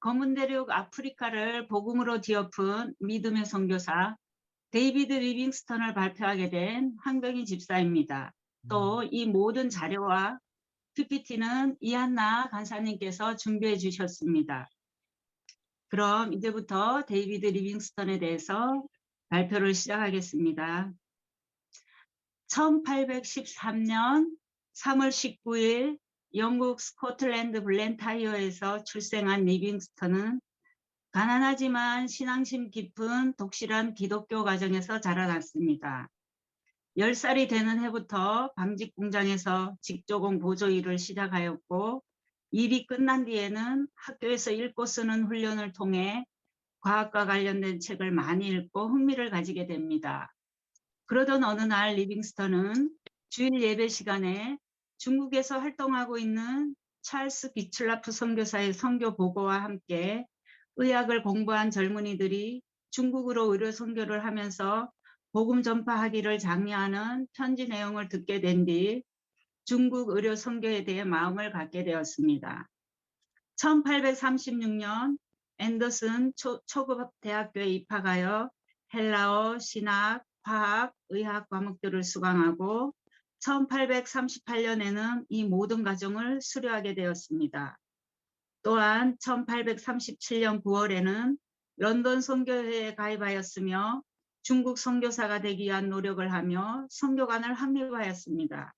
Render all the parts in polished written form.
검은 대륙 아프리카를 복음으로 뒤엎은 믿음의 선교사 데이비드 리빙스턴을 발표하게 된 황병희 집사입니다. 또 이 모든 자료와 PPT는 이한나 간사님께서 준비해 주셨습니다. 그럼 이제부터 데이비드 리빙스턴에 대해서 발표를 시작하겠습니다. 1813년 3월 19일 영국 스코틀랜드 블렌타이어에서 출생한 리빙스턴은 가난하지만 신앙심 깊은 독실한 기독교 가정에서 자라났습니다. 10살이 되는 해부터 방직 공장에서 직조공 보조 일을 시작하였고 일이 끝난 뒤에는 학교에서 읽고 쓰는 훈련을 통해 과학과 관련된 책을 많이 읽고 흥미를 가지게 됩니다. 그러던 어느 날 리빙스턴은 주일 예배 시간에 중국에서 활동하고 있는 찰스 비틀라프 선교사의 선교 보고와 함께 의학을 공부한 젊은이들이 중국으로 의료 선교를 하면서 복음 전파하기를 장려하는 편지 내용을 듣게 된 뒤 중국 의료 선교에 대해 마음을 갖게 되었습니다. 1836년 앤더슨 초급 대학교에 입학하여 헬라어, 신학, 화학, 의학 과목들을 수강하고 1838년에는 이 모든 과정을 수료하게 되었습니다. 또한 1837년 9월에는 런던 선교회에 가입하였으며 중국 선교사가 되기 위한 노력을 하며 선교관을 확립하였습니다.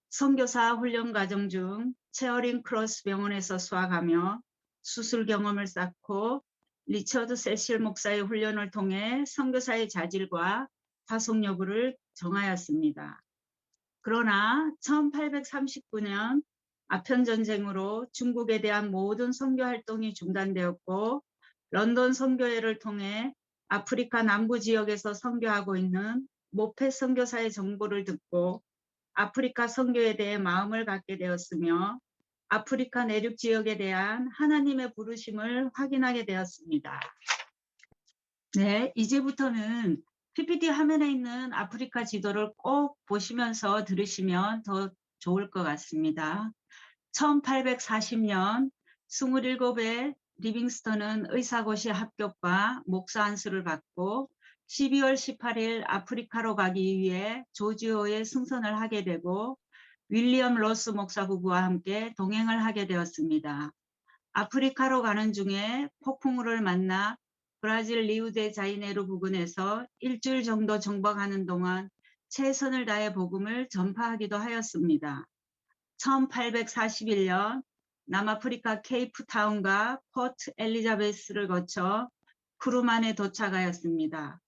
선교사 훈련 과정 중 체어링 크로스 병원에서 수학하며 수술 경험을 쌓고 리처드 세실 목사의 훈련을 통해 선교사의 자질과 파송 여부를 정하였습니다. 그러나 1839년 아편전쟁으로 중국에 대한 모든 선교 활동이 중단되었고 런던 선교회를 통해 아프리카 남부 지역에서 선교하고 있는 모페 선교사의 정보를 듣고 아프리카 선교에 대해 마음을 갖게 되었으며 아프리카 내륙 지역에 대한 하나님의 부르심을 확인하게 되었습니다. 네, 이제부터는 PPT 화면에 있는 아프리카 지도를 꼭 보시면서 들으시면 더 좋을 것 같습니다. 1840년 27에 리빙스턴은 의사고시 합격과 목사 안수를 받고 12월 18일 아프리카로 가기 위해 조지오에 승선을 하게 되고 윌리엄 로스 목사 부부와 함께 동행을 하게 되었습니다. 아프리카로 가는 중에 폭풍우를 만나 브라질 리우데 자이네루 부근에서 일주일 정도 정박하는 동안 최선을 다해 복음을 전파하기도 하였습니다. 1841년 남아프리카 케이프타운과 포트 엘리자베스를 거쳐 쿠루만에 도착하였습니다.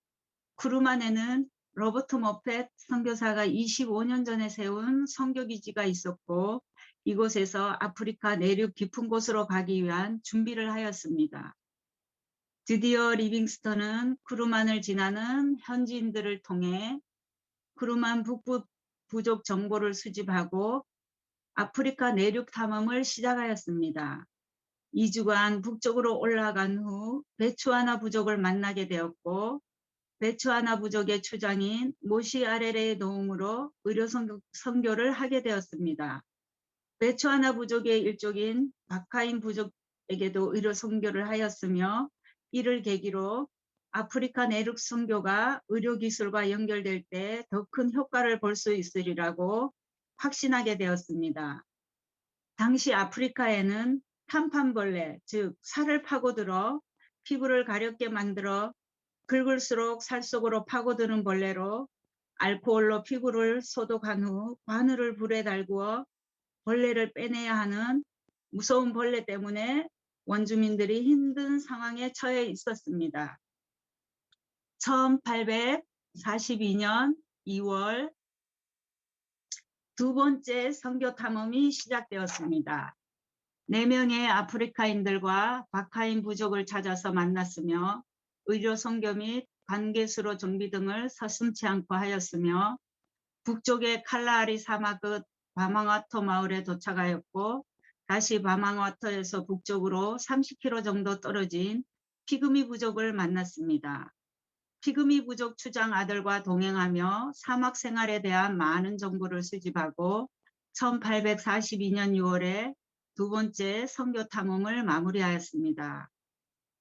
쿠루만에는 로버트 머펫 선교사가 25년 전에 세운 선교기지가 있었고 이곳에서 아프리카 내륙 깊은 곳으로 가기 위한 준비를 하였습니다. 드디어 리빙스턴은 쿠루만을 지나는 현지인들을 통해 쿠루만 북부 부족 정보를 수집하고 아프리카 내륙 탐험을 시작하였습니다. 2주간 북쪽으로 올라간 후 베추아나 부족을 만나게 되었고 베추아나 부족의 추장인 모시 아레레의 도움으로 의료 선교를 하게 되었습니다. 베추아나 부족의 일족인 바카인 부족에게도 의료 선교를 하였으며 이를 계기로 아프리카 내륙 선교가 의료 기술과 연결될 때 더 큰 효과를 볼 수 있으리라고 확신하게 되었습니다. 당시 아프리카에는 탐판벌레, 즉 살을 파고들어 피부를 가렵게 만들어 긁을수록 살 속으로 파고드는 벌레로 알코올로 피부를 소독한 후 바늘을 불에 달구어 벌레를 빼내야 하는 무서운 벌레 때문에 원주민들이 힘든 상황에 처해 있었습니다. 1842년 2월 두 번째 선교 탐험이 시작되었습니다. 4명의 아프리카인들과 바카인 부족을 찾아서 만났으며 의료 선교 및 관계수로 정비 등을 서슴지 않고 하였으며 북쪽의 칼라하리 사막 끝 바망와터 마을에 도착하였고 다시 바망와터에서 북쪽으로 30km 정도 떨어진 피그미 부족을 만났습니다. 피그미 부족 추장 아들과 동행하며 사막 생활에 대한 많은 정보를 수집하고 1842년 6월에 두 번째 선교 탐험을 마무리하였습니다.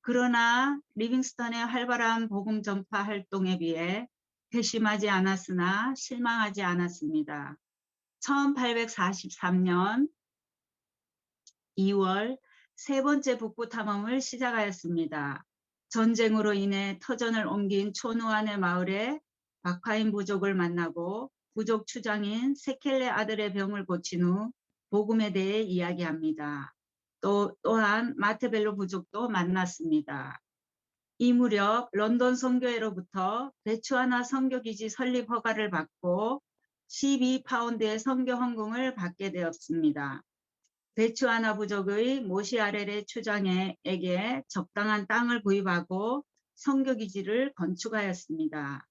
그러나 리빙스턴의 활발한 복음 전파 활동에 비해 회심하지 않았으나 실망하지 않았습니다. 1843년 2월 세 번째 북부 탐험을 시작하였습니다. 전쟁으로 인해 터전을 옮긴 초누안의 마을에 박하인 부족을 만나고 부족 추장인 세켈레 아들의 병을 고친 후 복음에 대해 이야기합니다. 또한 마테벨로 부족도 만났습니다. 이 무렵 런던 선교회로부터 베추아나 선교기지 설립 허가를 받고 12파운드의 선교 헌금을 받게 되었습니다. 베추아나 부족의 모시아렐의 추장에게 적당한 땅을 구입하고 선교기지를 건축하였습니다.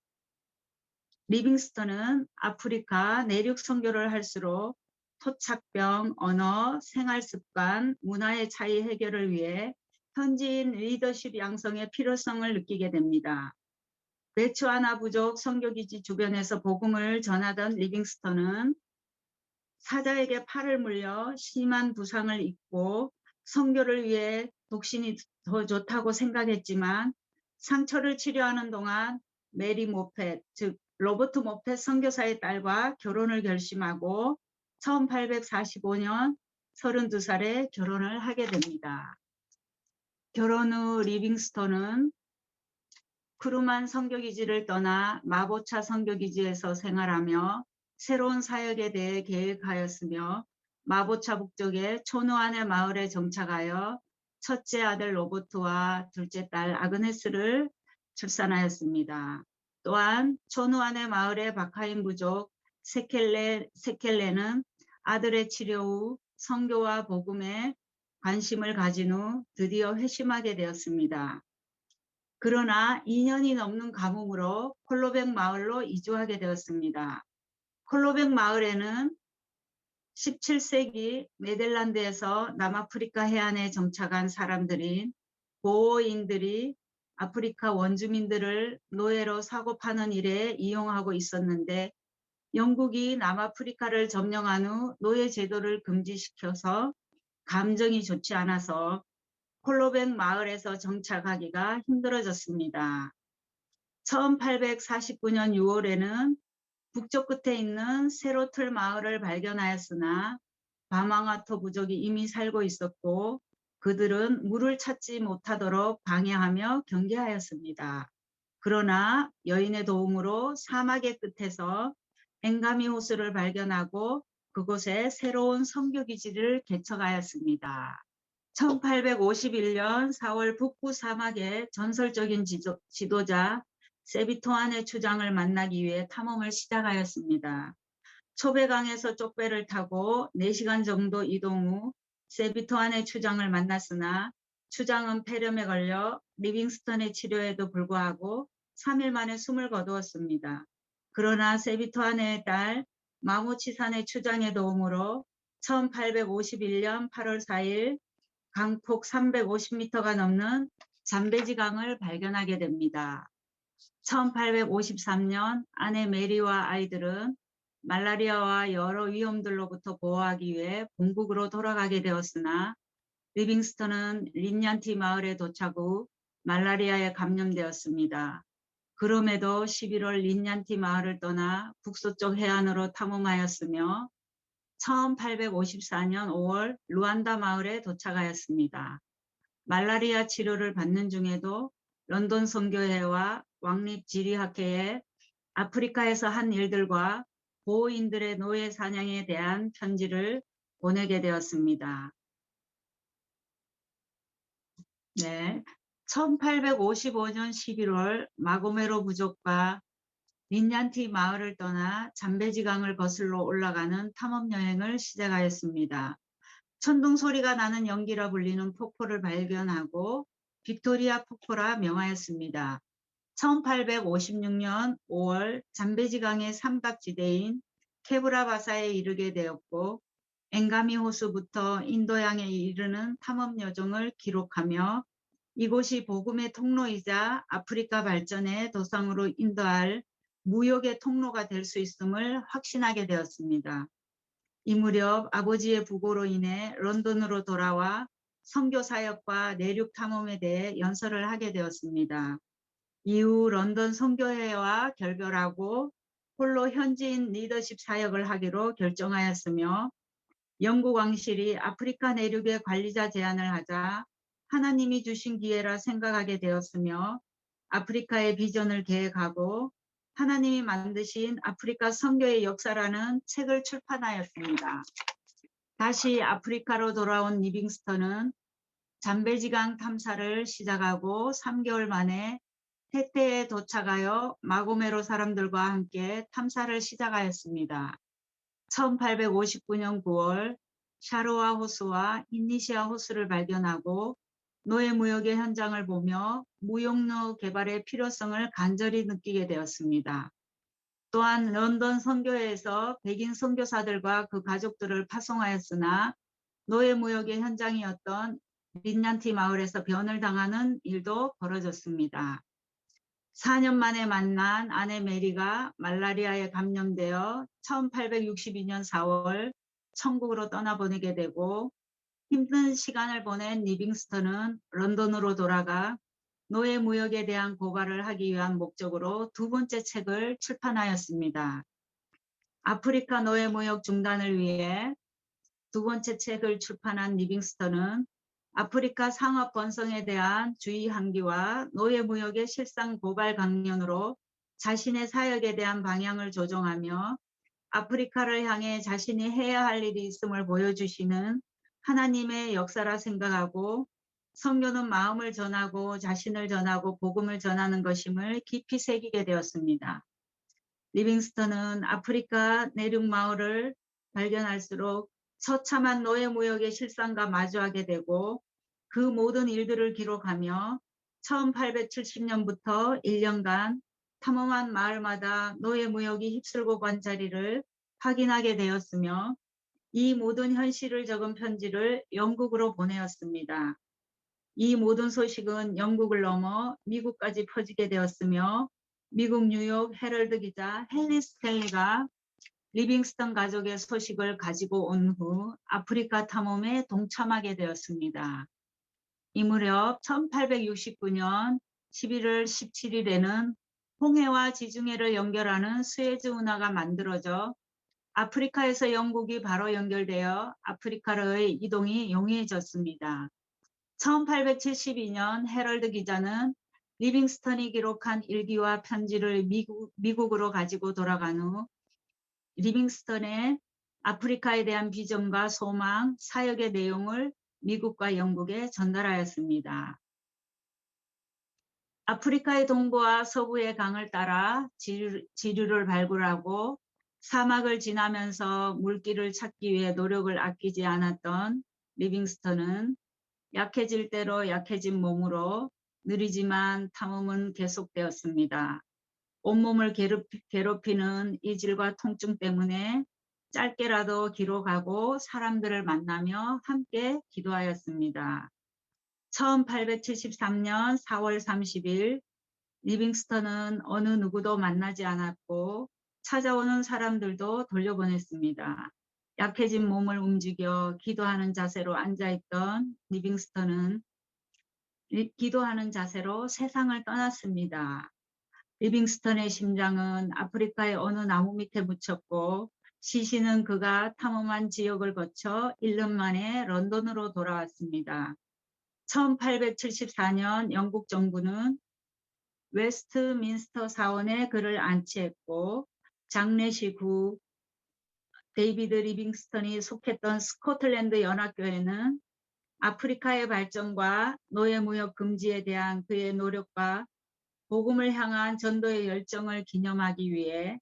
리빙스턴은 아프리카 내륙 선교를 할수록 토착병, 언어, 생활습관, 문화의 차이 해결을 위해 현지인 리더십 양성의 필요성을 느끼게 됩니다. 베추아나 부족 선교기지 주변에서 복음을 전하던 리빙스턴은 사자에게 팔을 물려 심한 부상을 입고 선교를 위해 독신이 더 좋다고 생각했지만 상처를 치료하는 동안 메리 모펫, 즉 로버트 모펫 선교사의 딸과 결혼을 결심하고 1845년 32살에 결혼을 하게 됩니다. 결혼 후 리빙스턴은 크루만 선교기지를 떠나 마보차 선교기지에서 생활하며 새로운 사역에 대해 계획하였으며 마보차 북쪽의 초노안의 마을에 정착하여 첫째 아들 로버트와 둘째 딸 아그네스를 출산하였습니다. 또한 초노안의 마을의 박하인 부족 세켈레는 아들의 치료 후 선교와 복음에 관심을 가진 후 드디어 회심하게 되었습니다. 그러나 2년이 넘는 가뭄으로 콜로백 마을로 이주하게 되었습니다. 콜로백 마을에는 17세기 네덜란드에서 남아프리카 해안에 정착한 사람들인 보호인들이 아프리카 원주민들을 노예로 사고 파는 일에 이용하고 있었는데 영국이 남아프리카를 점령한 후 노예 제도를 금지시켜서 감정이 좋지 않아서 콜로백 마을에서 정착하기가 힘들어졌습니다. 1849년 6월에는 북쪽 끝에 있는 세로틀 마을을 발견하였으나 바망아토 부족이 이미 살고 있었고 그들은 물을 찾지 못하도록 방해하며 경계하였습니다. 그러나 여인의 도움으로 사막의 끝에서 엥가미 호수를 발견하고 그곳에 새로운 선교기지를 개척하였습니다. 1851년 4월 북부 사막의 전설적인 지도자 세비토안의 추장을 만나기 위해 탐험을 시작하였습니다. 초배강에서 쪽배를 타고 4시간 정도 이동 후 세비토안의 추장을 만났으나 추장은 폐렴에 걸려 리빙스턴의 치료에도 불구하고 3일 만에 숨을 거두었습니다. 그러나 세비토안의 딸 마모치산의 추장의 도움으로 1851년 8월 4일 강폭 350m가 넘는 잠베지 강을 발견하게 됩니다. 1853년 아내 메리와 아이들은 말라리아와 여러 위험들로부터 보호하기 위해 본국으로 돌아가게 되었으나 리빙스턴은 린얀티 마을에 도착 후 말라리아에 감염되었습니다. 그럼에도 11월 린얀티 마을을 떠나 북서쪽 해안으로 탐험하였으며 1854년 5월 루안다 마을에 도착하였습니다. 말라리아 치료를 받는 중에도 런던 선교회와 왕립지리학회에 아프리카에서 한 일들과 보호인들의 노예 사냥에 대한 편지를 보내게 되었습니다. 네, 1855년 11월 마고메로 부족과 린얀티 마을을 떠나 잠베지 강을 거슬러 올라가는 탐험 여행을 시작하였습니다. 천둥 소리가 나는 연기라 불리는 폭포를 발견하고 빅토리아 폭포라 명하였습니다. 1856년 5월 잠베지 강의 삼각지대인 케브라바사에 이르게 되었고 엥가미 호수부터 인도양에 이르는 탐험 여정을 기록하며 이곳이 복음의 통로이자 아프리카 발전의 도상으로 인도할 무역의 통로가 될 수 있음을 확신하게 되었습니다. 이 무렵 아버지의 부고로 인해 런던으로 돌아와 선교 사역과 내륙 탐험에 대해 연설을 하게 되었습니다. 이후 런던 선교회와 결별하고 홀로 현지인 리더십 사역을 하기로 결정하였으며 영국 왕실이 아프리카 내륙의 관리자 제안을 하자 하나님이 주신 기회라 생각하게 되었으며 아프리카의 비전을 계획하고 하나님이 만드신 아프리카 선교의 역사라는 책을 출판하였습니다. 다시 아프리카로 돌아온 리빙스턴은 잠베지강 탐사를 시작하고 3개월 만에 테테에 도착하여 마고메로 사람들과 함께 탐사를 시작하였습니다. 1859년 9월 샤로아 호수와 인니시아 호수를 발견하고 노예무역의 현장을 보며 무역로 개발의 필요성을 간절히 느끼게 되었습니다. 또한 런던 선교회에서 백인 선교사들과 그 가족들을 파송하였으나 노예무역의 현장이었던 린얀티 마을에서 변을 당하는 일도 벌어졌습니다. 4년 만에 만난 아내 메리가 말라리아에 감염되어 1862년 4월 천국으로 떠나보내게 되고 힘든 시간을 보낸 리빙스턴은 런던으로 돌아가 노예 무역에 대한 고발을 하기 위한 목적으로 두 번째 책을 출판하였습니다. 아프리카 노예 무역 중단을 위해 두 번째 책을 출판한 리빙스턴은 아프리카 상업 번성에 대한 주의 환기와 노예 무역의 실상 고발 강연으로 자신의 사역에 대한 방향을 조정하며 아프리카를 향해 자신이 해야 할 일이 있음을 보여주시는 하나님의 역사라 생각하고 선교는 마음을 전하고 자신을 전하고 복음을 전하는 것임을 깊이 새기게 되었습니다. 리빙스턴은 아프리카 내륙 마을을 발견할수록 처참한 노예 무역의 실상과 마주하게 되고 그 모든 일들을 기록하며 1870년부터 1년간 탐험한 마을마다 노예 무역이 휩쓸고 간 자리를 확인하게 되었으며 이 모든 현실을 적은 편지를 영국으로 보내었습니다. 이 모든 소식은 영국을 넘어 미국까지 퍼지게 되었으며 미국 뉴욕 헤럴드 기자 헨리 스탠리가 리빙스턴 가족의 소식을 가지고 온 후 아프리카 탐험에 동참하게 되었습니다. 이 무렵 1869년 11월 17일에는 홍해와 지중해를 연결하는 스에즈 운하가 만들어져 아프리카에서 영국이 바로 연결되어 아프리카로의 이동이 용이해졌습니다. 1872년 헤럴드 기자는 리빙스턴이 기록한 일기와 편지를 미국으로 가지고 돌아간 후 리빙스턴의 아프리카에 대한 비전과 소망, 사역의 내용을 미국과 영국에 전달하였습니다. 아프리카의 동부와 서부의 강을 따라 지류를 발굴하고 사막을 지나면서 물길을 찾기 위해 노력을 아끼지 않았던 리빙스턴은 약해질 대로 약해진 몸으로 느리지만 탐험은 계속되었습니다. 온몸을 괴롭히는 이질과 통증 때문에 짧게라도 기록하고 사람들을 만나며 함께 기도하였습니다. 1873년 4월 30일 리빙스턴은 어느 누구도 만나지 않았고 찾아오는 사람들도 돌려보냈습니다. 약해진 몸을 움직여 기도하는 자세로 앉아있던 리빙스턴은 기도하는 자세로 세상을 떠났습니다. 리빙스턴의 심장은 아프리카의 어느 나무 밑에 묻혔고 시신은 그가 탐험한 지역을 거쳐 1년 만에 런던으로 돌아왔습니다. 1874년 영국 정부는 웨스트민스터 사원에 그를 안치했고 장례식 후 데이비드 리빙스턴이 속했던 스코틀랜드 연합교회는 아프리카의 발전과 노예무역 금지에 대한 그의 노력과 복음을 향한 전도의 열정을 기념하기 위해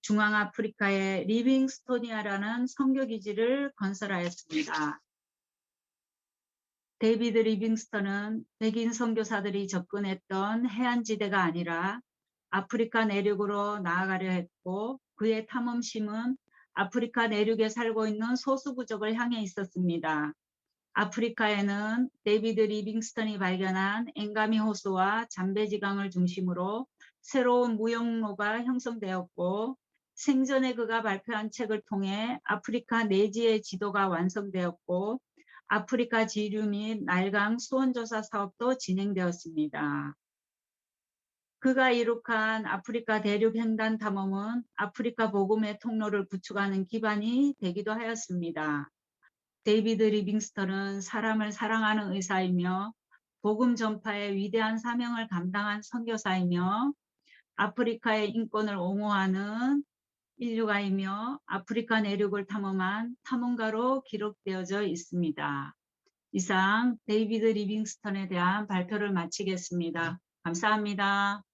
중앙아프리카의 리빙스토니아라는 선교기지를 건설하였습니다. 데이비드 리빙스턴은 백인 선교사들이 접근했던 해안지대가 아니라 아프리카 내륙으로 나아가려 했고 그의 탐험심은 아프리카 내륙에 살고 있는 소수부족을 향해 있었습니다. 아프리카에는 데이비드 리빙스턴이 발견한 엥가미 호수와 잠베지강을 중심으로 새로운 무역로가 형성되었고 생전에 그가 발표한 책을 통해 아프리카 내지의 지도가 완성되었고 아프리카 지류 및 날강 수온조사 사업도 진행되었습니다. 그가 이룩한 아프리카 대륙 횡단 탐험은 아프리카 복음의 통로를 구축하는 기반이 되기도 하였습니다. 데이비드 리빙스턴은 사람을 사랑하는 의사이며 복음 전파의 위대한 사명을 감당한 선교사이며 아프리카의 인권을 옹호하는 인류가이며 아프리카 내륙을 탐험한 탐험가로 기록되어져 있습니다. 이상 데이비드 리빙스턴에 대한 발표를 마치겠습니다. 감사합니다.